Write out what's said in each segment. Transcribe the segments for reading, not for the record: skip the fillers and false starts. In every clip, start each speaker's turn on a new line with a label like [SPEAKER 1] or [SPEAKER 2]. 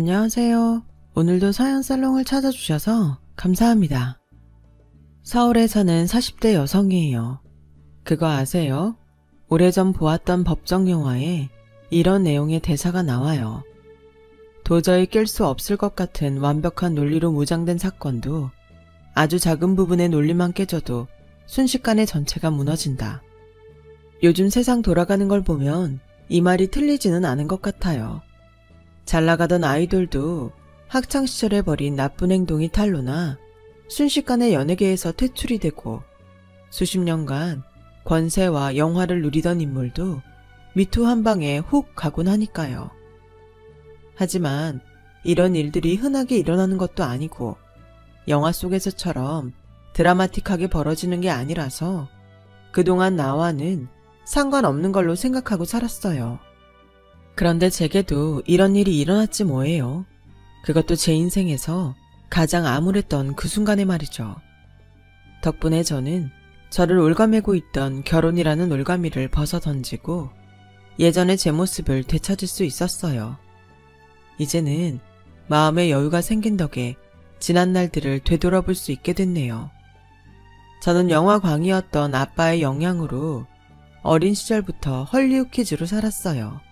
[SPEAKER 1] 안녕하세요. 오늘도 사연살롱을 찾아주셔서 감사합니다. 서울에 사는 40대 여성이에요. 그거 아세요? 오래전 보았던 법정 영화에 이런 내용의 대사가 나와요. 도저히 깰 수 없을 것 같은 완벽한 논리로 무장된 사건도 아주 작은 부분의 논리만 깨져도 순식간에 전체가 무너진다. 요즘 세상 돌아가는 걸 보면 이 말이 틀리지는 않은 것 같아요. 잘 나가던 아이돌도 학창시절에 벌인 나쁜 행동이 탄로나 순식간에 연예계에서 퇴출이 되고 수십 년간 권세와 영화를 누리던 인물도 미투 한 방에 훅 가곤 하니까요. 하지만 이런 일들이 흔하게 일어나는 것도 아니고 영화 속에서처럼 드라마틱하게 벌어지는 게 아니라서 그동안 나와는 상관없는 걸로 생각하고 살았어요. 그런데 제게도 이런 일이 일어났지 뭐예요. 그것도 제 인생에서 가장 암울했던 그 순간에 말이죠. 덕분에 저는 저를 올가매고 있던 결혼이라는 올가미를 벗어던지고 예전의 제 모습을 되찾을 수 있었어요. 이제는 마음의 여유가 생긴 덕에 지난 날들을 되돌아볼 수 있게 됐네요. 저는 영화광이었던 아빠의 영향으로 어린 시절부터 헐리우드 키즈로 살았어요.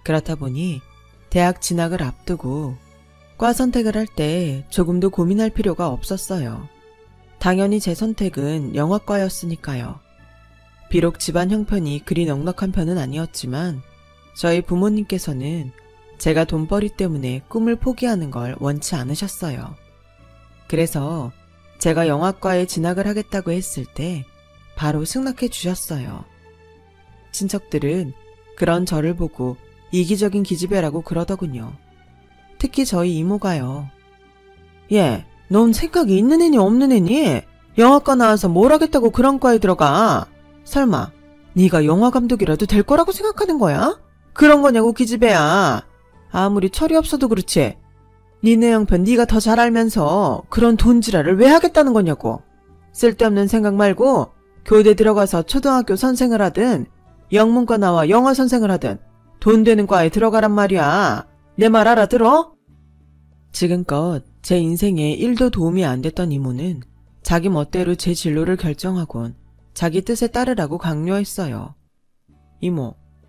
[SPEAKER 1] 그렇다 보니 대학 진학을 앞두고 과 선택을 할 때 조금도 고민할 필요가 없었어요. 당연히 제 선택은 영화과였으니까요. 비록 집안 형편이 그리 넉넉한 편은 아니었지만 저희 부모님께서는 제가 돈벌이 때문에 꿈을 포기하는 걸 원치 않으셨어요. 그래서 제가 영화과에 진학을 하겠다고 했을 때 바로 승낙해 주셨어요. 친척들은 그런 저를 보고 이기적인 기집애라고 그러더군요. 특히 저희 이모가요. 얘, 넌 생각이 있는 애니 없는 애니? 영화과 나와서 뭘 하겠다고 그런 과에 들어가? 설마 네가 영화감독이라도 될 거라고 생각하는 거야? 그런 거냐고 기집애야. 아무리 철이 없어도 그렇지. 니네 형편 네가 더 잘 알면서 그런 돈지랄을 왜 하겠다는 거냐고. 쓸데없는 생각 말고 교대 들어가서 초등학교 선생을 하든 영문과 나와 영어 선생을 하든 돈 되는 과에 들어가란 말이야. 내 말 알아들어? 지금껏 제 인생에 1도 도움이 안 됐던 이모는 자기 멋대로 제 진로를 결정하곤 자기 뜻에 따르라고 강요했어요.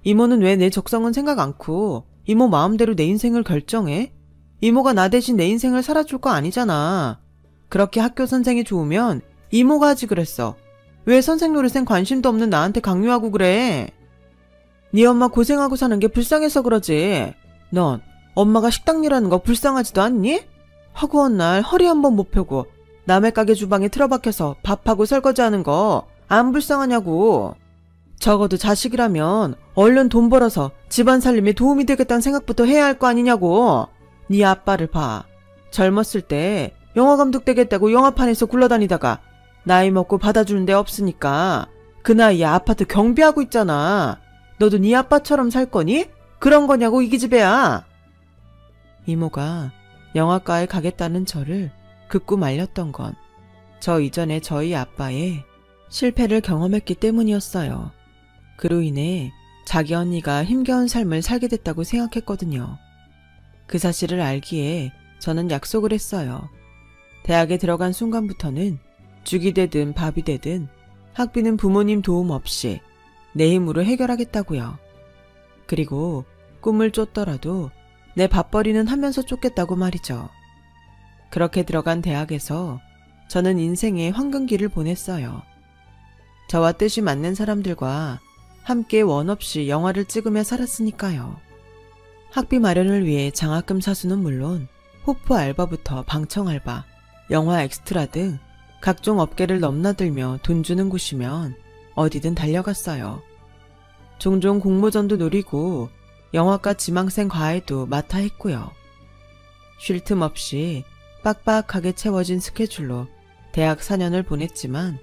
[SPEAKER 1] 이모는 왜 내 적성은 생각 않고 이모 마음대로 내 인생을 결정해? 이모가 나 대신 내 인생을 살아줄 거 아니잖아. 그렇게 학교 선생이 좋으면 이모가 하지 그랬어. 왜 선생 노릇엔 관심도 없는 나한테 강요하고 그래? 네 엄마 고생하고 사는 게 불쌍해서 그러지. 넌 엄마가 식당 일하는 거 불쌍하지도 않니? 허구한 날 허리 한번 못 펴고 남의 가게 주방에 틀어박혀서 밥하고 설거지하는 거 안 불쌍하냐고. 적어도 자식이라면 얼른 돈 벌어서 집안 살림에 도움이 되겠다는 생각부터 해야 할 거 아니냐고. 네 아빠를 봐. 젊었을 때 영화감독 되겠다고 영화판에서 굴러다니다가 나이 먹고 받아주는 데 없으니까 그 나이에 아파트 경비하고 있잖아. 너도 네 아빠처럼 살 거니? 그런 거냐고 이 기집애야. 이모가 영화과에 가겠다는 저를 극구 말렸던 건 저 이전에 저희 아빠의 실패를 경험했기 때문이었어요. 그로 인해 자기 언니가 힘겨운 삶을 살게 됐다고 생각했거든요. 그 사실을 알기에 저는 약속을 했어요. 대학에 들어간 순간부터는 죽이 되든 밥이 되든 학비는 부모님 도움 없이 내 힘으로 해결하겠다고요. 그리고 꿈을 쫓더라도 내 밥벌이는 하면서 쫓겠다고 말이죠. 그렇게 들어간 대학에서 저는 인생의 황금기를 보냈어요. 저와 뜻이 맞는 사람들과 함께 원 없이 영화를 찍으며 살았으니까요. 학비 마련을 위해 장학금 사수는 물론 호프 알바부터 방청 알바, 영화 엑스트라 등 각종 업계를 넘나들며 돈 주는 곳이면 어디든 달려갔어요. 종종 공모전도 노리고 영화과 지망생 과외도 맡아 했고요. 쉴 틈 없이 빡빡하게 채워진 스케줄로 대학 4년을 보냈지만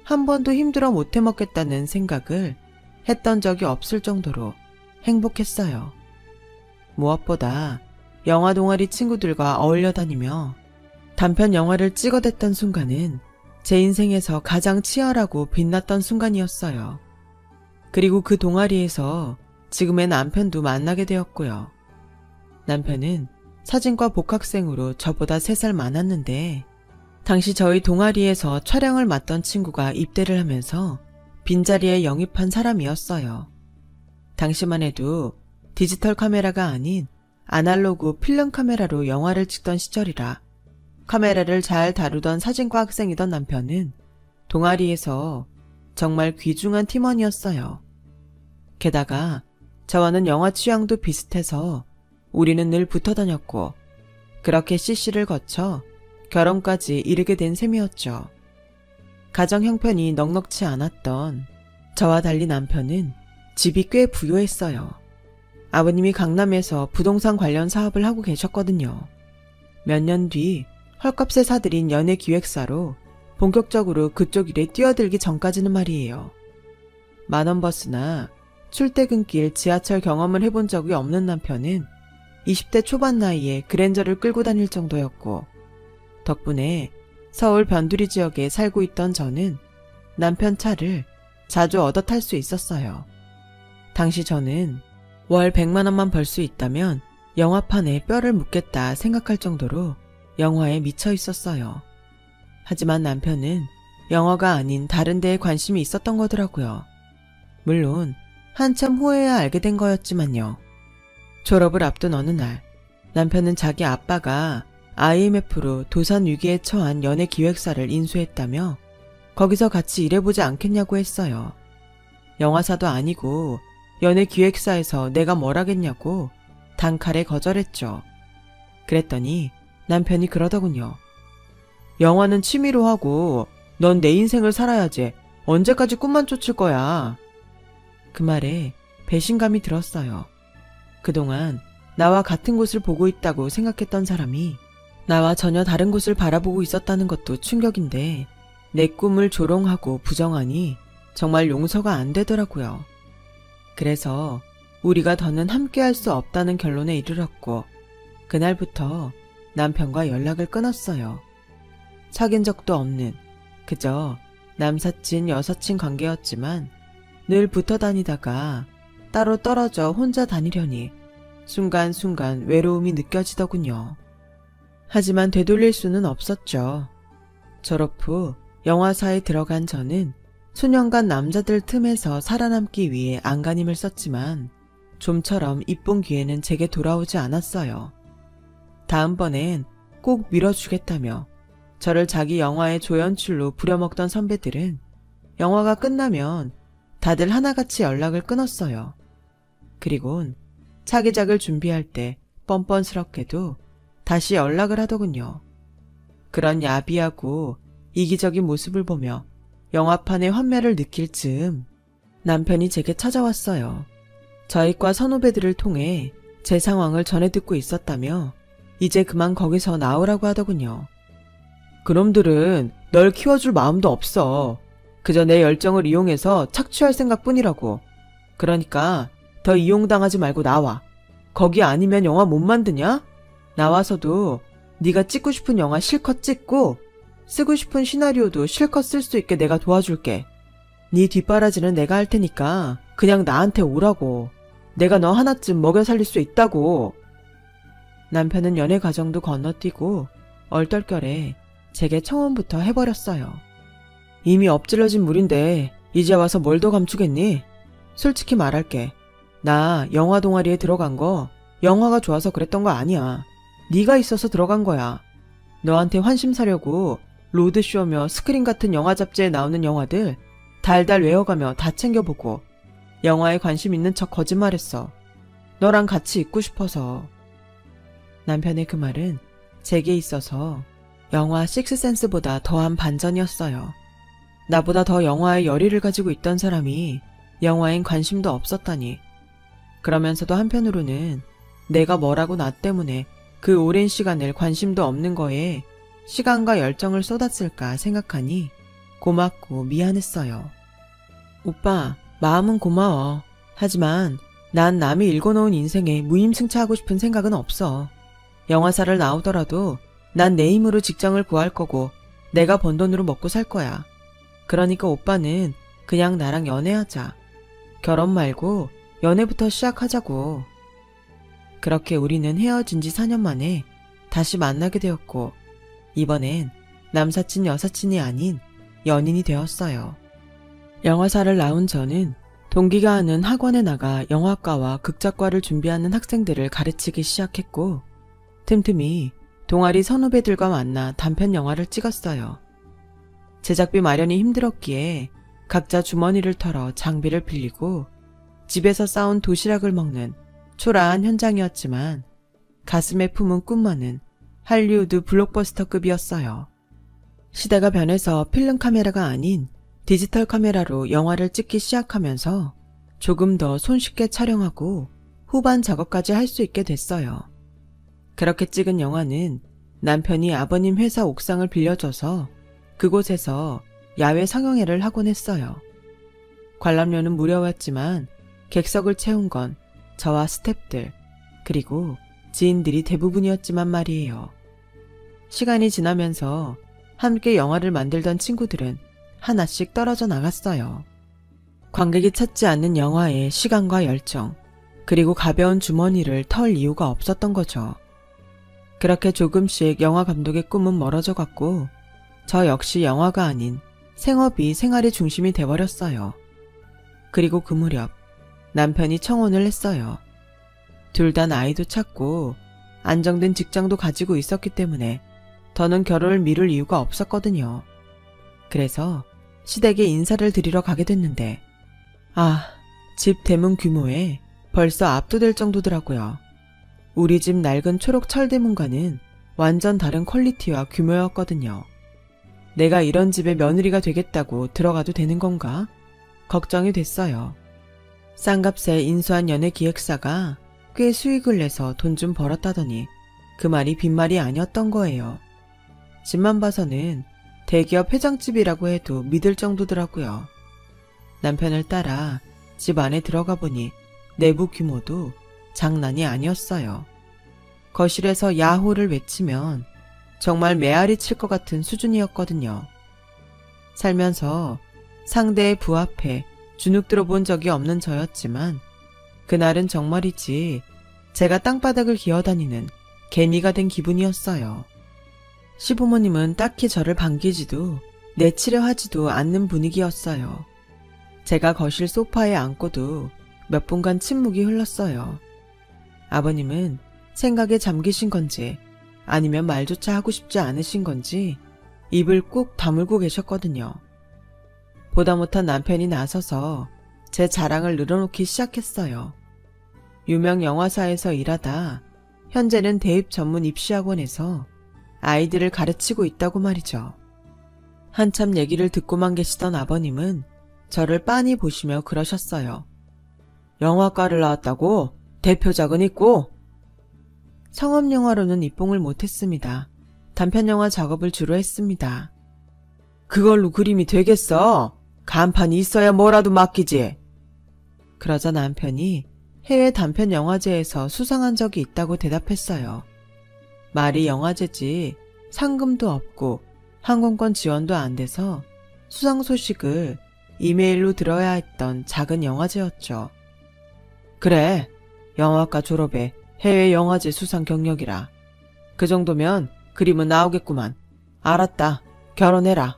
[SPEAKER 1] 한 번도 힘들어 못 해먹겠다는 생각을 했던 적이 없을 정도로 행복했어요. 무엇보다 영화 동아리 친구들과 어울려 다니며 단편 영화를 찍어댔던 순간은 제 인생에서 가장 치열하고 빛났던 순간이었어요. 그리고 그 동아리에서 지금의 남편도 만나게 되었고요. 남편은 사진과 복학생으로 저보다 3살 많았는데 당시 저희 동아리에서 촬영을 맡던 친구가 입대를 하면서 빈자리에 영입한 사람이었어요. 당시만 해도 디지털 카메라가 아닌 아날로그 필름 카메라로 영화를 찍던 시절이라 카메라를 잘 다루던 사진과 학생이던 남편은 동아리에서 정말 귀중한 팀원이었어요. 게다가 저와는 영화 취향도 비슷해서 우리는 늘 붙어 다녔고 그렇게 CC를 거쳐 결혼까지 이르게 된 셈이었죠. 가정 형편이 넉넉치 않았던 저와 달리 남편은 집이 꽤 부유했어요. 아버님이 강남에서 부동산 관련 사업을 하고 계셨거든요. 몇 년 뒤 헐값에 사들인 연예기획사로 본격적으로 그쪽 일에 뛰어들기 전까지는 말이에요. 만원버스나 출퇴근길 지하철 경험을 해본 적이 없는 남편은 20대 초반 나이에 그랜저를 끌고 다닐 정도였고 덕분에 서울 변두리 지역에 살고 있던 저는 남편 차를 자주 얻어 탈 수 있었어요. 당시 저는 월 100만 원만 벌 수 있다면 영화판에 뼈를 묻겠다 생각할 정도로 영화에 미쳐 있었어요. 하지만 남편은 영화가 아닌 다른 데에 관심이 있었던 거더라고요. 물론 한참 후에야 알게 된 거였지만요. 졸업을 앞둔 어느 날 남편은 자기 아빠가 IMF로 도산 위기에 처한 연예기획사를 인수했다며 거기서 같이 일해보지 않겠냐고 했어요. 영화사도 아니고 연예기획사에서 내가 뭘 하겠냐고 단칼에 거절했죠. 그랬더니 남편이 그러더군요. 영화는 취미로 하고 넌 내 인생을 살아야지. 언제까지 꿈만 쫓을 거야. 그 말에 배신감이 들었어요. 그동안 나와 같은 곳을 보고 있다고 생각했던 사람이 나와 전혀 다른 곳을 바라보고 있었다는 것도 충격인데 내 꿈을 조롱하고 부정하니 정말 용서가 안 되더라고요. 그래서 우리가 더는 함께할 수 없다는 결론에 이르렀고 그날부터 남편과 연락을 끊었어요. 사귄 적도 없는 그저 남사친 여사친 관계였지만 늘 붙어 다니다가 따로 떨어져 혼자 다니려니 순간순간 외로움이 느껴지더군요. 하지만 되돌릴 수는 없었죠. 졸업 후 영화사에 들어간 저는 수년간 남자들 틈에서 살아남기 위해 안간힘을 썼지만 좀처럼 이쁜 기회는 제게 돌아오지 않았어요. 다음번엔 꼭 밀어주겠다며 저를 자기 영화의 조연출로 부려먹던 선배들은 영화가 끝나면 다들 하나같이 연락을 끊었어요. 그리곤 차기작을 준비할 때 뻔뻔스럽게도 다시 연락을 하더군요. 그런 야비하고 이기적인 모습을 보며 영화판의 환멸을 느낄 즈음 남편이 제게 찾아왔어요. 저희과 선후배들을 통해 제 상황을 전해 듣고 있었다며 이제 그만 거기서 나오라고 하더군요. 그놈들은 널 키워줄 마음도 없어. 그저 내 열정을 이용해서 착취할 생각뿐이라고. 그러니까 더 이용당하지 말고 나와. 거기 아니면 영화 못 만드냐? 나와서도 네가 찍고 싶은 영화 실컷 찍고 쓰고 싶은 시나리오도 실컷 쓸 수 있게 내가 도와줄게. 네 뒷바라지는 내가 할 테니까 그냥 나한테 오라고. 내가 너 하나쯤 먹여 살릴 수 있다고. 남편은 연애 과정도 건너뛰고 얼떨결에 제게 청혼부터 해버렸어요. 이미 엎질러진 물인데 이제 와서 뭘 더 감추겠니? 솔직히 말할게. 나 영화 동아리에 들어간 거 영화가 좋아서 그랬던 거 아니야. 네가 있어서 들어간 거야. 너한테 환심 사려고 로드쇼며 스크린 같은 영화 잡지에 나오는 영화들 달달 외워가며 다 챙겨보고 영화에 관심 있는 척 거짓말했어. 너랑 같이 있고 싶어서. 남편의 그 말은 제게 있어서 영화 식스센스보다 더한 반전이었어요. 나보다 더 영화에 열의를 가지고 있던 사람이 영화엔 관심도 없었다니. 그러면서도 한편으로는 내가 뭐라고 나 때문에 그 오랜 시간을 관심도 없는 거에 시간과 열정을 쏟았을까 생각하니 고맙고 미안했어요. 오빠, 마음은 고마워. 하지만 난 남이 읽어놓은 인생에 무임승차하고 싶은 생각은 없어. 영화사를 나오더라도 난 내 힘으로 직장을 구할 거고 내가 번 돈으로 먹고 살 거야. 그러니까 오빠는 그냥 나랑 연애하자. 결혼 말고 연애부터 시작하자고. 그렇게 우리는 헤어진 지 4년 만에 다시 만나게 되었고, 이번엔 남사친 여사친이 아닌 연인이 되었어요. 영화사를 나온 저는 동기가 하는 학원에 나가 영화과와 극작과를 준비하는 학생들을 가르치기 시작했고, 틈틈이 동아리 선후배들과 만나 단편 영화를 찍었어요. 제작비 마련이 힘들었기에 각자 주머니를 털어 장비를 빌리고 집에서 싸온 도시락을 먹는 초라한 현장이었지만 가슴에 품은 꿈만은 할리우드 블록버스터급이었어요. 시대가 변해서 필름 카메라가 아닌 디지털 카메라로 영화를 찍기 시작하면서 조금 더 손쉽게 촬영하고 후반 작업까지 할 수 있게 됐어요. 그렇게 찍은 영화는 남편이 아버님 회사 옥상을 빌려줘서 그곳에서 야외 상영회를 하곤 했어요. 관람료는 무료였지만 객석을 채운 건 저와 스태프들 그리고 지인들이 대부분이었지만 말이에요. 시간이 지나면서 함께 영화를 만들던 친구들은 하나씩 떨어져 나갔어요. 관객이 찾지 않는 영화에 시간과 열정, 그리고 가벼운 주머니를 털 이유가 없었던 거죠. 그렇게 조금씩 영화 감독의 꿈은 멀어져 갔고 저 역시 영화가 아닌 생업이 생활의 중심이 돼버렸어요. 그리고 그 무렵 남편이 청혼을 했어요. 둘 다 나이도 찼고 안정된 직장도 가지고 있었기 때문에 더는 결혼을 미룰 이유가 없었거든요. 그래서 시댁에 인사를 드리러 가게 됐는데 집 대문 규모에 벌써 압도될 정도더라고요. 우리 집 낡은 초록 철대문과는 완전 다른 퀄리티와 규모였거든요. 내가 이런 집의 며느리가 되겠다고 들어가도 되는 건가? 걱정이 됐어요. 싼값에 인수한 연예기획사가 꽤 수익을 내서 돈 좀 벌었다더니 그 말이 빈말이 아니었던 거예요. 집만 봐서는 대기업 회장집이라고 해도 믿을 정도더라고요. 남편을 따라 집 안에 들어가 보니 내부 규모도 장난이 아니었어요. 거실에서 야호를 외치면 정말 메아리 칠 것 같은 수준이었거든요. 살면서 상대의 부합에 주눅 들어본 적이 없는 저였지만 그날은 정말이지 제가 땅바닥을 기어다니는 개미가 된 기분이었어요. 시부모님은 딱히 저를 반기지도 내치려 하지도 않는 분위기였어요. 제가 거실 소파에 앉고도 몇 분간 침묵이 흘렀어요. 아버님은 생각에 잠기신 건지 아니면 말조차 하고 싶지 않으신 건지 입을 꾹 다물고 계셨거든요. 보다 못한 남편이 나서서 제 자랑을 늘어놓기 시작했어요. 유명 영화사에서 일하다 현재는 대입 전문 입시학원에서 아이들을 가르치고 있다고 말이죠. 한참 얘기를 듣고만 계시던 아버님은 저를 빤히 보시며 그러셨어요. 영화과를 나왔다고? 대표작은 있고? 상업영화로는 입봉을 못했습니다. 단편영화 작업을 주로 했습니다. 그걸로 그림이 되겠어? 간판이 있어야 뭐라도 맡기지. 그러자 남편이 해외 단편영화제에서 수상한 적이 있다고 대답했어요. 말이 영화제지 상금도 없고 항공권 지원도 안 돼서 수상 소식을 이메일로 들어야 했던 작은 영화제였죠. 그래, 영화과 졸업에 해외 영화제 수상 경력이라. 그 정도면 그림은 나오겠구만. 알았다. 결혼해라.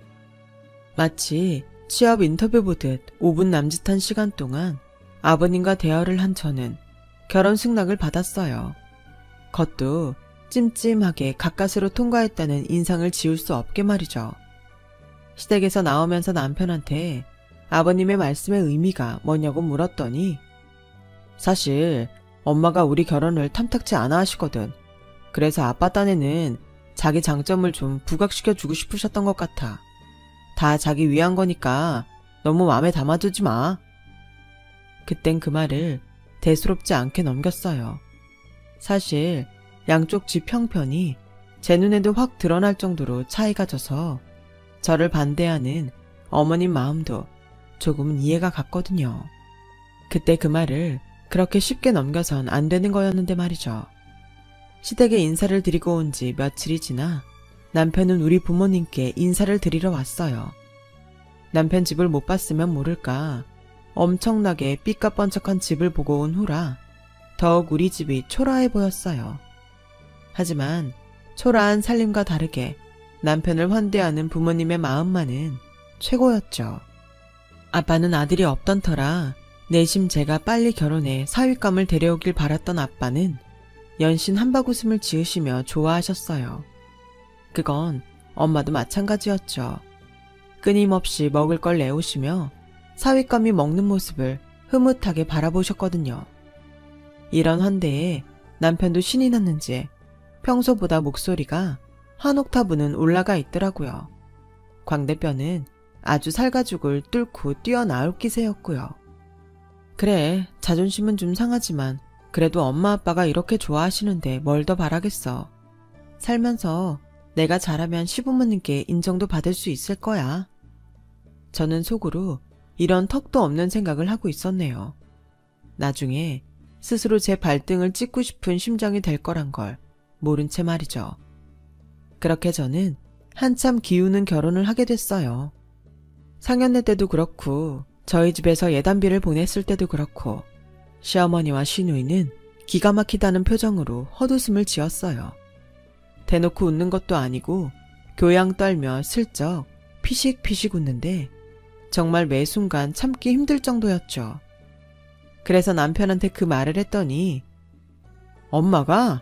[SPEAKER 1] 마치 취업 인터뷰 보듯 5분 남짓한 시간 동안 아버님과 대화를 한 저는 결혼 승낙을 받았어요. 그것도 찜찜하게 가까스로 통과했다는 인상을 지울 수 없게 말이죠. 시댁에서 나오면서 남편한테 아버님의 말씀의 의미가 뭐냐고 물었더니 사실 엄마가 우리 결혼을 탐탁치 않아 하시거든. 그래서 아빠 딴에는 자기 장점을 좀 부각시켜주고 싶으셨던 것 같아. 다 자기 위한 거니까 너무 마음에 담아두지 마. 그땐 그 말을 대수롭지 않게 넘겼어요. 사실 양쪽 집 형편이 제 눈에도 확 드러날 정도로 차이가 져서 저를 반대하는 어머님 마음도 조금은 이해가 갔거든요. 그때 그 말을 그렇게 쉽게 넘겨선 안 되는 거였는데 말이죠. 시댁에 인사를 드리고 온 지 며칠이 지나 남편은 우리 부모님께 인사를 드리러 왔어요. 남편 집을 못 봤으면 모를까 엄청나게 삐까뻔쩍한 집을 보고 온 후라 더욱 우리 집이 초라해 보였어요. 하지만 초라한 살림과 다르게 남편을 환대하는 부모님의 마음만은 최고였죠. 아빠는 아들이 없던 터라 내심 제가 빨리 결혼해 사윗감을 데려오길 바랐던 아빠는 연신 한바구음을 지으시며 좋아하셨어요. 그건 엄마도 마찬가지였죠. 끊임없이 먹을 걸 내오시며 사윗감이 먹는 모습을 흐뭇하게 바라보셨거든요. 이런 환대에 남편도 신이 났는지 평소보다 목소리가 한 옥타브는 올라가 있더라고요. 광대뼈는 아주 살가죽을 뚫고 뛰어나올 기세였고요. 그래, 자존심은 좀 상하지만 그래도 엄마 아빠가 이렇게 좋아하시는데 뭘 더 바라겠어. 살면서 내가 잘하면 시부모님께 인정도 받을 수 있을 거야. 저는 속으로 이런 턱도 없는 생각을 하고 있었네요. 나중에 스스로 제 발등을 찍고 싶은 심정이 될 거란 걸 모른 채 말이죠. 그렇게 저는 한참 기우는 결혼을 하게 됐어요. 상견례 때도 그렇고 저희 집에서 예단비를 보냈을 때도 그렇고 시어머니와 시누이는 기가 막히다는 표정으로 헛웃음을 지었어요. 대놓고 웃는 것도 아니고 교양 떨며 슬쩍 피식피식 웃는데 정말 매 순간 참기 힘들 정도였죠. 그래서 남편한테 그 말을 했더니 엄마가?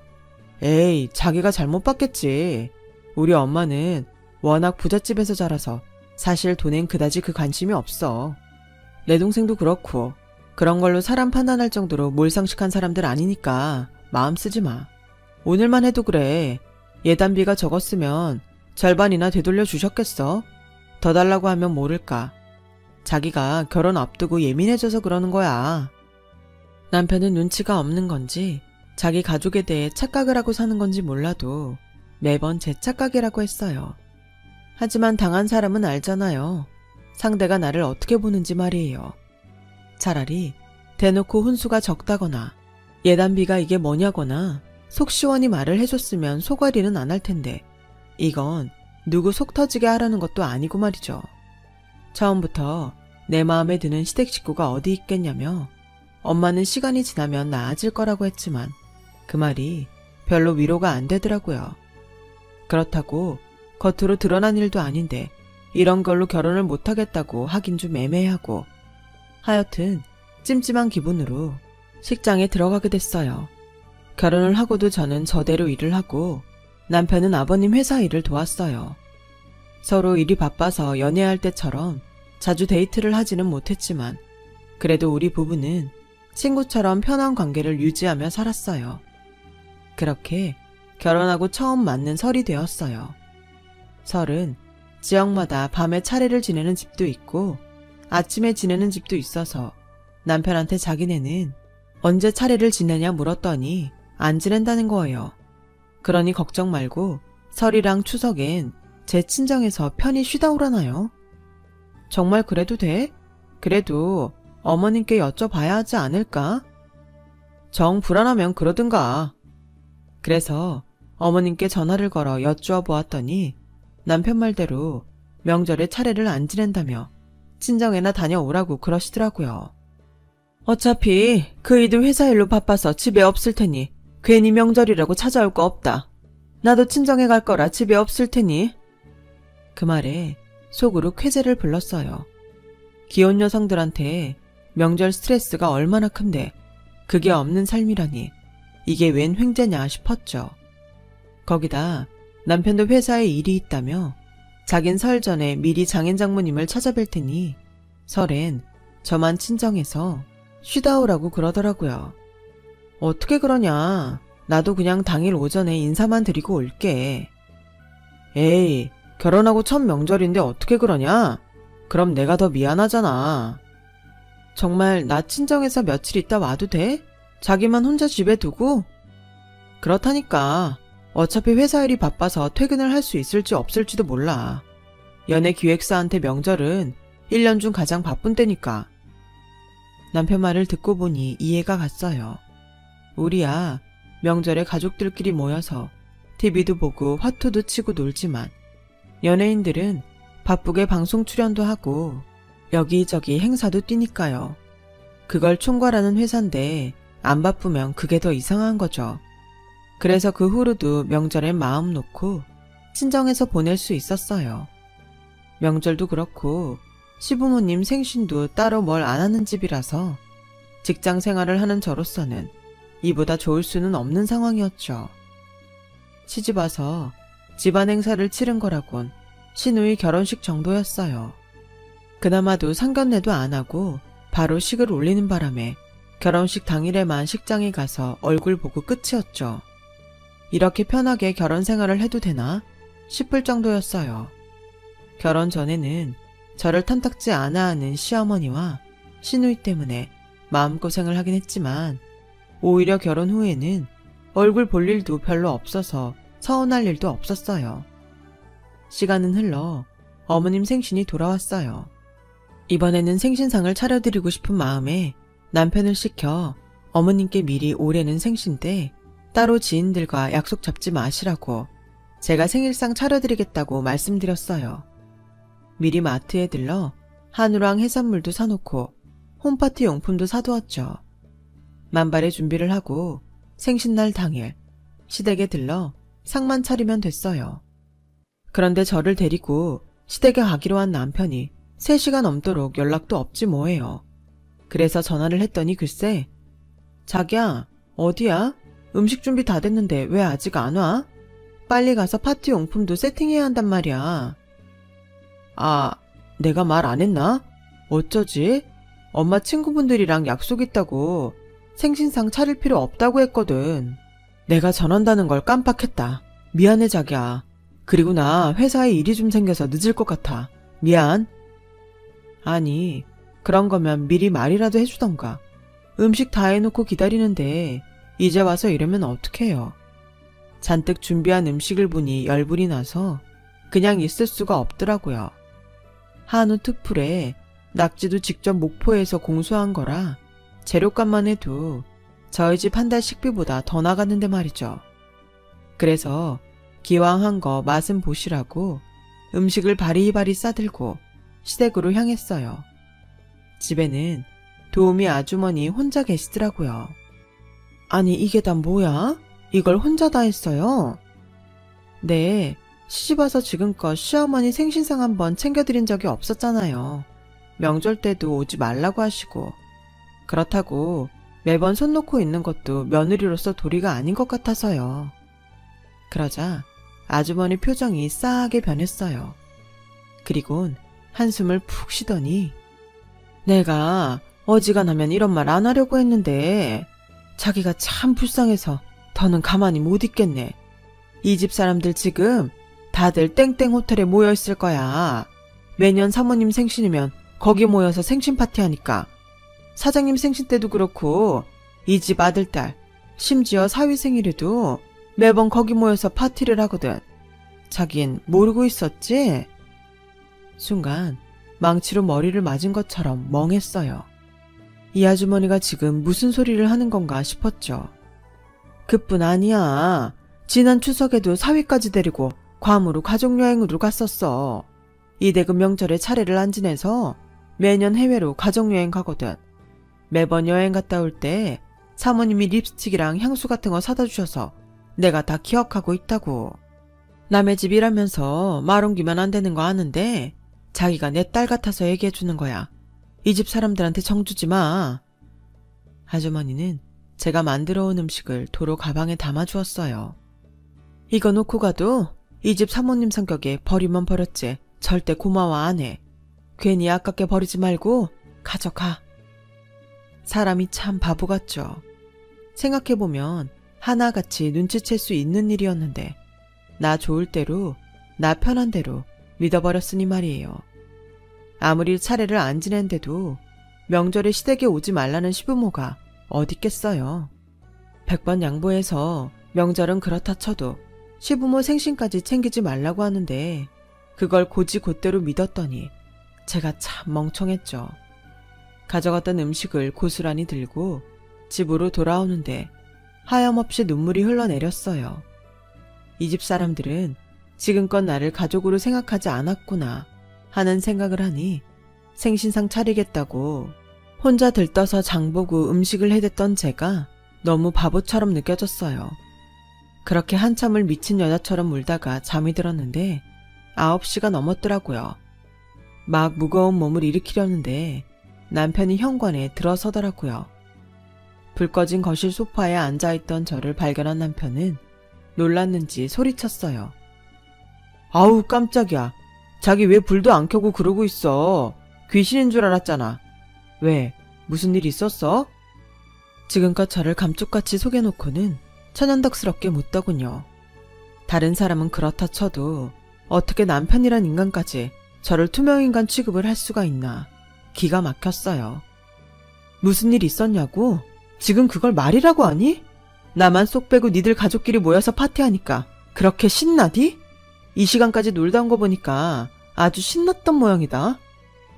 [SPEAKER 1] 에이, 자기가 잘못 봤겠지. 우리 엄마는 워낙 부잣집에서 자라서 사실 돈엔 그다지 그 관심이 없어. 내 동생도 그렇고 그런 걸로 사람 판단할 정도로 몰상식한 사람들 아니니까 마음 쓰지 마. 오늘만 해도 그래. 예단비가 적었으면 절반이나 되돌려 주셨겠어? 더 달라고 하면 모를까. 자기가 결혼 앞두고 예민해져서 그러는 거야. 남편은 눈치가 없는 건지 자기 가족에 대해 착각을 하고 사는 건지 몰라도 매번 제 착각이라고 했어요. 하지만 당한 사람은 알잖아요. 상대가 나를 어떻게 보는지 말이에요. 차라리 대놓고 혼수가 적다거나 예단비가 이게 뭐냐거나 속 시원히 말을 해줬으면 속앓이는 안 할 텐데 이건 누구 속 터지게 하라는 것도 아니고 말이죠. 처음부터 내 마음에 드는 시댁 식구가 어디 있겠냐며 엄마는 시간이 지나면 나아질 거라고 했지만 그 말이 별로 위로가 안 되더라고요. 그렇다고 겉으로 드러난 일도 아닌데 이런 걸로 결혼을 못하겠다고 하긴 좀 애매하고 하여튼 찜찜한 기분으로 식장에 들어가게 됐어요. 결혼을 하고도 저는 저대로 일을 하고 남편은 아버님 회사 일을 도왔어요. 서로 일이 바빠서 연애할 때처럼 자주 데이트를 하지는 못했지만 그래도 우리 부부는 친구처럼 편한 관계를 유지하며 살았어요. 그렇게 결혼하고 처음 맞는 설이 되었어요. 설은 지역마다 밤에 차례를 지내는 집도 있고 아침에 지내는 집도 있어서 남편한테 자기네는 언제 차례를 지내냐 물었더니 안 지낸다는 거예요. 그러니 걱정 말고 설이랑 추석엔 제 친정에서 편히 쉬다 오라나요? 정말 그래도 돼? 그래도 어머님께 여쭤봐야 하지 않을까? 정 불안하면 그러든가. 그래서 어머님께 전화를 걸어 여쭈어 보았더니 남편 말대로 명절에 차례를 안 지낸다며 친정에나 다녀오라고 그러시더라고요. 어차피 그이도 회사 일로 바빠서 집에 없을 테니 괜히 명절이라고 찾아올 거 없다. 나도 친정에 갈 거라 집에 없을 테니. 그 말에 속으로 쾌재를 불렀어요. 기혼 여성들한테 명절 스트레스가 얼마나 큰데 그게 없는 삶이라니 이게 웬 횡재냐 싶었죠. 거기다 남편도 회사에 일이 있다며 자긴 설 전에 미리 장인 장모님을 찾아뵐 테니 설엔 저만 친정에서 쉬다 오라고 그러더라고요. 어떻게 그러냐. 나도 그냥 당일 오전에 인사만 드리고 올게. 에이, 결혼하고 첫 명절인데 어떻게 그러냐? 그럼 내가 더 미안하잖아. 정말 나 친정에서 며칠 있다 와도 돼? 자기만 혼자 집에 두고? 그렇다니까. 어차피 회사 일이 바빠서 퇴근을 할 수 있을지 없을지도 몰라. 연예 기획사한테 명절은 1년 중 가장 바쁜 때니까. 남편 말을 듣고 보니 이해가 갔어요. 우리야 명절에 가족들끼리 모여서 TV도 보고 화투도 치고 놀지만 연예인들은 바쁘게 방송 출연도 하고 여기저기 행사도 뛰니까요. 그걸 총괄하는 회사인데 안 바쁘면 그게 더 이상한 거죠. 그래서 그 후로도 명절엔 마음 놓고 친정에서 보낼 수 있었어요. 명절도 그렇고 시부모님 생신도 따로 뭘 안 하는 집이라서 직장 생활을 하는 저로서는 이보다 좋을 수는 없는 상황이었죠. 시집 와서 집안 행사를 치른 거라곤 시누이 결혼식 정도였어요. 그나마도 상견례도 안 하고 바로 식을 올리는 바람에 결혼식 당일에만 식장에 가서 얼굴 보고 끝이었죠. 이렇게 편하게 결혼 생활을 해도 되나 싶을 정도였어요. 결혼 전에는 저를 탐탁지 않아 하는 시어머니와 시누이 때문에 마음고생을 하긴 했지만 오히려 결혼 후에는 얼굴 볼 일도 별로 없어서 서운할 일도 없었어요. 시간은 흘러 어머님 생신이 돌아왔어요. 이번에는 생신상을 차려드리고 싶은 마음에 남편을 시켜 어머님께 미리 올해는 생신 때 따로 지인들과 약속 잡지 마시라고 제가 생일상 차려드리겠다고 말씀드렸어요. 미리 마트에 들러 한우랑 해산물도 사놓고 홈파티 용품도 사두었죠. 만발의 준비를 하고 생신날 당일 시댁에 들러 상만 차리면 됐어요. 그런데 저를 데리고 시댁에 가기로 한 남편이 3시간 넘도록 연락도 없지 뭐예요. 그래서 전화를 했더니 글쎄, 자기야, 어디야? 음식 준비 다 됐는데 왜 아직 안 와? 빨리 가서 파티 용품도 세팅해야 한단 말이야. 아, 내가 말 안 했나? 어쩌지? 엄마 친구분들이랑 약속 있다고 생신상 차릴 필요 없다고 했거든. 내가 전한다는 걸 깜빡했다. 미안해 자기야. 그리고 나 회사에 일이 좀 생겨서 늦을 것 같아. 미안. 아니, 그런 거면 미리 말이라도 해주던가. 음식 다 해놓고 기다리는데 이제 와서 이러면 어떡해요. 잔뜩 준비한 음식을 보니 열불이 나서 그냥 있을 수가 없더라고요. 한우 특풀에 낙지도 직접 목포에서 공수한 거라 재료값만 해도 저희 집 한 달 식비보다 더 나갔는데 말이죠. 그래서 기왕 한 거 맛은 보시라고 음식을 바리바리 싸들고 시댁으로 향했어요. 집에는 도우미 아주머니 혼자 계시더라고요. 아니 이게 다 뭐야? 이걸 혼자 다 했어요? 네, 시집와서 지금껏 시어머니 생신상 한번 챙겨드린 적이 없었잖아요. 명절 때도 오지 말라고 하시고. 그렇다고 매번 손 놓고 있는 것도 며느리로서 도리가 아닌 것 같아서요. 그러자 아주머니 표정이 싸하게 변했어요. 그리곤 한숨을 푹 쉬더니 내가 어지간하면 이런 말 안 하려고 했는데 자기가 참 불쌍해서 더는 가만히 못 있겠네. 이 집 사람들 지금 다들 땡땡 호텔에 모여 있을 거야. 매년 사모님 생신이면 거기 모여서 생신 파티하니까. 사장님 생신 때도 그렇고 이 집 아들, 딸, 심지어 사위 생일에도 매번 거기 모여서 파티를 하거든. 자긴 모르고 있었지? 순간 망치로 머리를 맞은 것처럼 멍했어요. 이 아주머니가 지금 무슨 소리를 하는 건가 싶었죠. 그뿐 아니야. 지난 추석에도 사위까지 데리고 괌으로 가족여행으로 갔었어. 이대금 명절에 차례를 안 지내서 매년 해외로 가족여행 가거든. 매번 여행 갔다 올 때 사모님이 립스틱이랑 향수 같은 거 사다 주셔서 내가 다 기억하고 있다고. 남의 집이라면서 말 옮기면 안 되는 거 아는데 자기가 내 딸 같아서 얘기해 주는 거야. 이 집 사람들한테 정주지 마. 아주머니는 제가 만들어 온 음식을 도로 가방에 담아 주었어요. 이거 놓고 가도 이 집 사모님 성격에 버리면 버렸지 절대 고마워 안 해. 괜히 아깝게 버리지 말고 가져가. 사람이 참 바보 같죠. 생각해보면 하나같이 눈치챌 수 있는 일이었는데 나 좋을 대로 나 편한 대로 믿어버렸으니 말이에요. 아무리 차례를 안 지낸데도 명절에 시댁에 오지 말라는 시부모가 어딨겠어요. 100번 양보해서 명절은 그렇다 쳐도 시부모 생신까지 챙기지 말라고 하는데 그걸 곧이곧대로 믿었더니 제가 참 멍청했죠. 가져갔던 음식을 고스란히 들고 집으로 돌아오는데 하염없이 눈물이 흘러내렸어요. 이 집 사람들은 지금껏 나를 가족으로 생각하지 않았구나 하는 생각을 하니 생신상 차리겠다고 혼자 들떠서 장보고 음식을 해댔던 제가 너무 바보처럼 느껴졌어요. 그렇게 한참을 미친 여자처럼 울다가 잠이 들었는데 9시가 넘었더라고요. 막 무거운 몸을 일으키려는데 남편이 현관에 들어서더라고요. 불 꺼진 거실 소파에 앉아있던 저를 발견한 남편은 놀랐는지 소리쳤어요. 아우 깜짝이야. 자기 왜 불도 안 켜고 그러고 있어. 귀신인 줄 알았잖아. 왜? 무슨 일 있었어? 지금껏 저를 감쪽같이 속여놓고는 천연덕스럽게 묻더군요. 다른 사람은 그렇다 쳐도 어떻게 남편이란 인간까지 저를 투명인간 취급을 할 수가 있나. 기가 막혔어요. 무슨 일 있었냐고? 지금 그걸 말이라고 하니? 나만 쏙 빼고 니들 가족끼리 모여서 파티하니까 그렇게 신나디? 이 시간까지 놀다 온 거 보니까 아주 신났던 모양이다.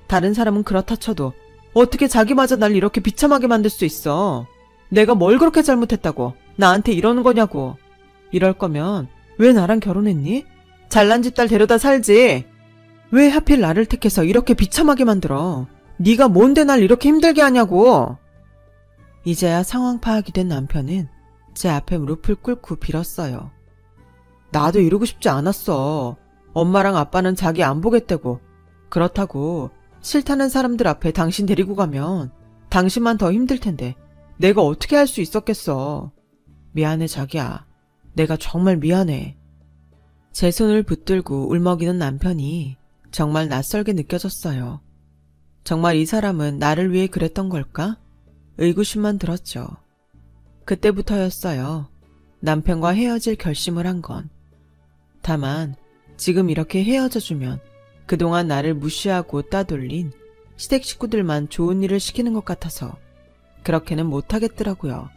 [SPEAKER 1] 다른 사람은 그렇다 쳐도 어떻게 자기마저 날 이렇게 비참하게 만들 수 있어. 내가 뭘 그렇게 잘못했다고 나한테 이러는 거냐고. 이럴 거면 왜 나랑 결혼했니? 잘난 집 딸 데려다 살지. 왜 하필 나를 택해서 이렇게 비참하게 만들어. 네가 뭔데 날 이렇게 힘들게 하냐고. 이제야 상황 파악이 된 남편은 제 앞에 무릎을 꿇고 빌었어요. 나도 이러고 싶지 않았어. 엄마랑 아빠는 자기 안 보겠다고. 그렇다고 싫다는 사람들 앞에 당신 데리고 가면 당신만 더 힘들 텐데 내가 어떻게 할 수 있었겠어. 미안해 자기야. 내가 정말 미안해. 제 손을 붙들고 울먹이는 남편이 정말 낯설게 느껴졌어요. 정말 이 사람은 나를 위해 그랬던 걸까? 의구심만 들었죠. 그때부터였어요. 남편과 헤어질 결심을 한 건. 다만 지금 이렇게 헤어져주면 그동안 나를 무시하고 따돌린 시댁 식구들만 좋은 일을 시키는 것 같아서 그렇게는 못하겠더라고요.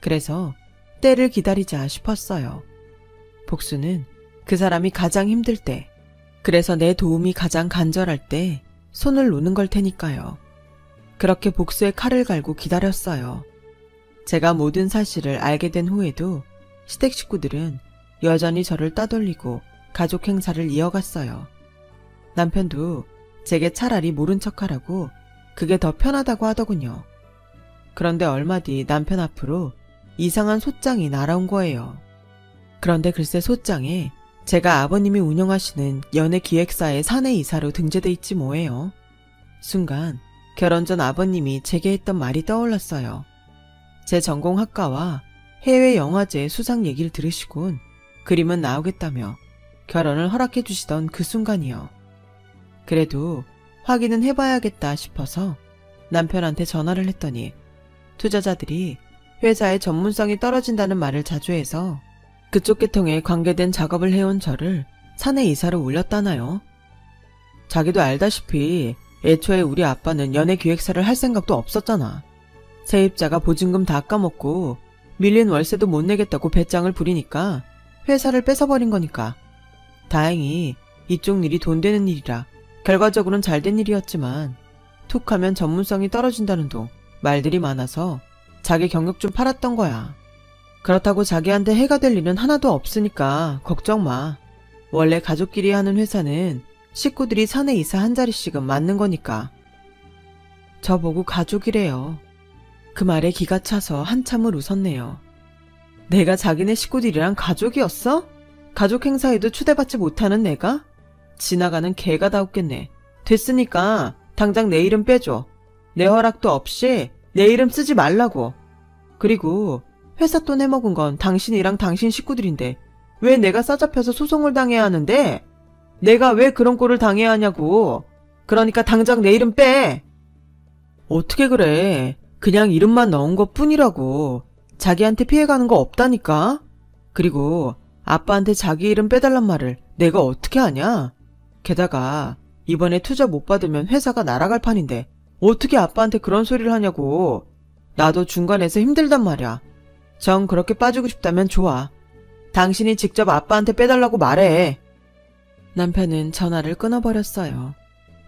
[SPEAKER 1] 그래서 때를 기다리자 싶었어요. 복수는 그 사람이 가장 힘들 때, 그래서 내 도움이 가장 간절할 때 손을 놓는 걸 테니까요. 그렇게 복수의 칼을 갈고 기다렸어요. 제가 모든 사실을 알게 된 후에도 시댁 식구들은 여전히 저를 따돌리고 가족 행사를 이어갔어요. 남편도 제게 차라리 모른 척하라고 그게 더 편하다고 하더군요. 그런데 얼마 뒤 남편 앞으로 이상한 소장이 날아온 거예요. 그런데 글쎄 소장에 제가 아버님이 운영하시는 연예기획사의 사내이사로 등재돼 있지 뭐예요. 순간 결혼 전 아버님이 제게 했던 말이 떠올랐어요. 제 전공 학과와 해외 영화제 수상 얘기를 들으시곤 그림은 나오겠다며 결혼을 허락해 주시던 그 순간이요. 그래도 확인은 해봐야겠다 싶어서 남편한테 전화를 했더니 투자자들이 회사의 전문성이 떨어진다는 말을 자주 해서 그쪽 계통에 관계된 작업을 해온 저를 사내이사로 올렸다나요. 자기도 알다시피 애초에 우리 아빠는 연예기획사를 할 생각도 없었잖아. 세입자가 보증금 다 까먹고 밀린 월세도 못 내겠다고 배짱을 부리니까 회사를 뺏어버린 거니까. 다행히 이쪽 일이 돈 되는 일이라 결과적으로는 잘된 일이었지만 툭 하면 전문성이 떨어진다는 둥 말들이 많아서 자기 경력 좀 팔았던 거야. 그렇다고 자기한테 해가 될 일은 하나도 없으니까 걱정 마. 원래 가족끼리 하는 회사는 식구들이 사내이사 한 자리씩은 맞는 거니까. 저보고 가족이래요. 그 말에 기가 차서 한참을 웃었네요. 내가 자기네 식구들이랑 가족이었어? 가족 행사에도 초대받지 못하는 내가? 지나가는 개가 다 웃겠네. 됐으니까 당장 내 이름 빼줘. 내 허락도 없이 내 이름 쓰지 말라고. 그리고 회사 돈 해먹은 건 당신이랑 당신 식구들인데 왜 내가 싸잡혀서 소송을 당해야 하는데? 내가 왜 그런 꼴을 당해야 하냐고. 그러니까 당장 내 이름 빼. 어떻게 그래. 그냥 이름만 넣은 것 뿐이라고. 자기한테 피해가는 거 없다니까. 그리고 아빠한테 자기 이름 빼달란 말을 내가 어떻게 하냐. 게다가 이번에 투자 못 받으면 회사가 날아갈 판인데 어떻게 아빠한테 그런 소리를 하냐고. 나도 중간에서 힘들단 말이야. 정 그렇게 빠지고 싶다면 좋아. 당신이 직접 아빠한테 빼달라고 말해. 남편은 전화를 끊어버렸어요.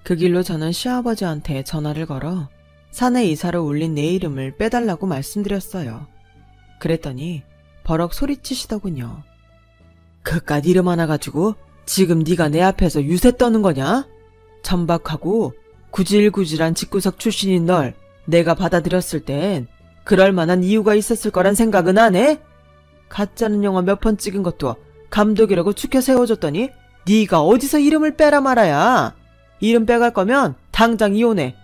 [SPEAKER 1] 그 길로 저는 시아버지한테 전화를 걸어 사내 이사로 올린 내 이름을 빼달라고 말씀드렸어요. 그랬더니 버럭 소리치시더군요. 그깟 이름 하나 가지고 지금 네가 내 앞에서 유세 떠는 거냐? 천박하고 구질구질한 집구석 출신인 널 내가 받아들였을 땐 그럴 만한 이유가 있었을 거란 생각은 안 해? 가짜는 영화 몇 번 찍은 것도 감독이라고 추켜 세워줬더니 네가 어디서 이름을 빼라 말아야. 이름 빼갈 거면 당장 이혼해.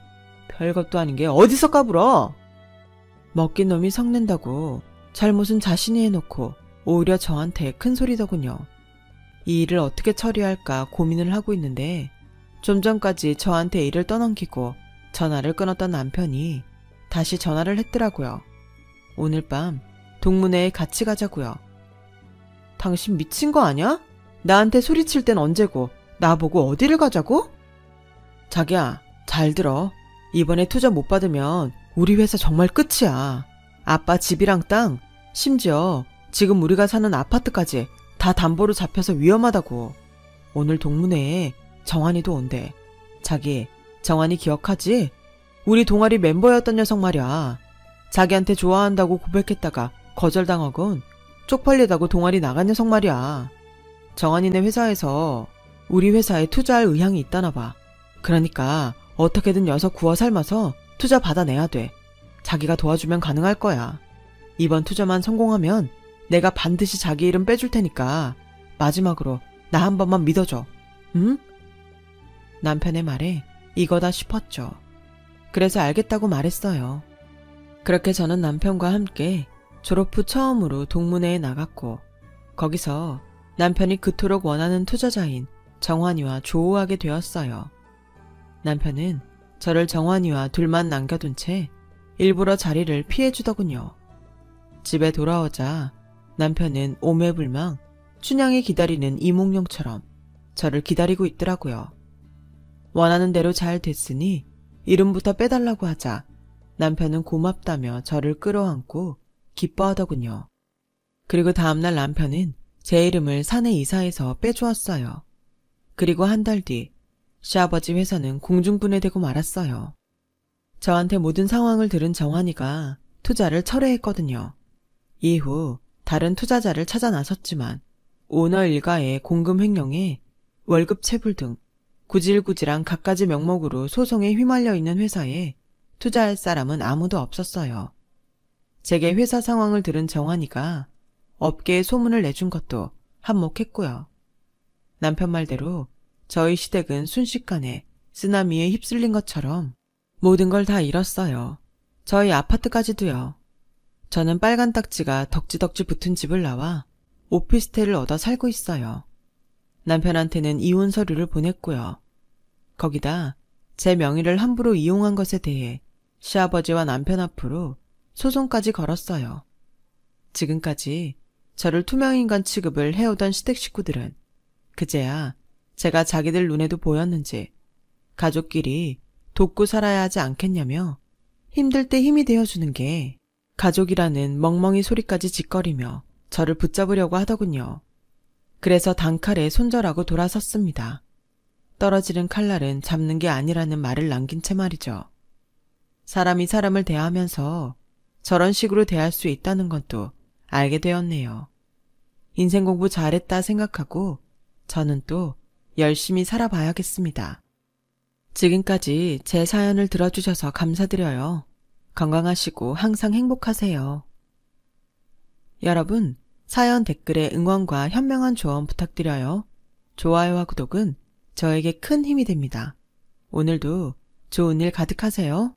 [SPEAKER 1] 별것도 아닌 게 어디서 까불어. 먹긴 놈이 성낸다고 잘못은 자신이 해놓고 오히려 저한테 큰 소리더군요. 이 일을 어떻게 처리할까 고민을 하고 있는데 좀 전까지 저한테 일을 떠넘기고 전화를 끊었던 남편이 다시 전화를 했더라고요. 오늘 밤 동문회에 같이 가자고요. 당신 미친 거 아냐? 나한테 소리칠 땐 언제고 나보고 어디를 가자고? 자기야, 잘 들어. 이번에 투자 못 받으면 우리 회사 정말 끝이야. 아빠 집이랑 땅, 심지어 지금 우리가 사는 아파트까지 다 담보로 잡혀서 위험하다고. 오늘 동문회에 정환이도 온대. 자기, 정환이 기억하지? 우리 동아리 멤버였던 녀석 말이야. 자기한테 좋아한다고 고백했다가 거절당하곤 쪽팔리다고 동아리 나간 녀석 말이야. 정환이네 회사에서 우리 회사에 투자할 의향이 있다나 봐. 그러니까 어떻게든 녀석 구워 삶아서 투자 받아내야 돼. 자기가 도와주면 가능할 거야. 이번 투자만 성공하면 내가 반드시 자기 이름 빼줄 테니까 마지막으로 나 한 번만 믿어줘. 응? 남편의 말에 이거다 싶었죠. 그래서 알겠다고 말했어요. 그렇게 저는 남편과 함께 졸업 후 처음으로 동문회에 나갔고 거기서 남편이 그토록 원하는 투자자인 정환이와 조우하게 되었어요. 남편은 저를 정환이와 둘만 남겨둔 채 일부러 자리를 피해주더군요. 집에 돌아오자 남편은 오매불망 춘향이 기다리는 이몽룡처럼 저를 기다리고 있더라고요. 원하는 대로 잘 됐으니 이름부터 빼달라고 하자 남편은 고맙다며 저를 끌어안고 기뻐하더군요. 그리고 다음날 남편은 제 이름을 사내 이사해서 빼주었어요. 그리고 한 달 뒤 시아버지 회사는 공중분해되고 말았어요. 저한테 모든 상황을 들은 정환이가 투자를 철회했거든요. 이후 다른 투자자를 찾아 나섰지만 오너 일가의 공금 횡령에 월급 체불 등 구질구질한 갖가지 명목으로 소송에 휘말려 있는 회사에 투자할 사람은 아무도 없었어요. 제게 회사 상황을 들은 정환이가 업계에 소문을 내준 것도 한몫했고요. 남편 말대로 저희 시댁은 순식간에 쓰나미에 휩쓸린 것처럼 모든 걸 다 잃었어요. 저희 아파트까지도요. 저는 빨간 딱지가 덕지덕지 붙은 집을 나와 오피스텔을 얻어 살고 있어요. 남편한테는 이혼 서류를 보냈고요. 거기다 제 명의를 함부로 이용한 것에 대해 시아버지와 남편 앞으로 소송까지 걸었어요. 지금까지 저를 투명인간 취급을 해오던 시댁 식구들은 그제야 제가 자기들 눈에도 보였는지 가족끼리 돕고 살아야 하지 않겠냐며 힘들 때 힘이 되어주는 게 가족이라는 멍멍이 소리까지 짓거리며 저를 붙잡으려고 하더군요. 그래서 단칼에 손절하고 돌아섰습니다. 떨어지는 칼날은 잡는 게 아니라는 말을 남긴 채 말이죠. 사람이 사람을 대하면서 저런 식으로 대할 수 있다는 건 또 알게 되었네요. 인생 공부 잘했다 생각하고 저는 또 열심히 살아봐야겠습니다. 지금까지 제 사연을 들어주셔서 감사드려요. 건강하시고 항상 행복하세요. 여러분, 사연 댓글에 응원과 현명한 조언 부탁드려요. 좋아요와 구독은 저에게 큰 힘이 됩니다. 오늘도 좋은 일 가득하세요.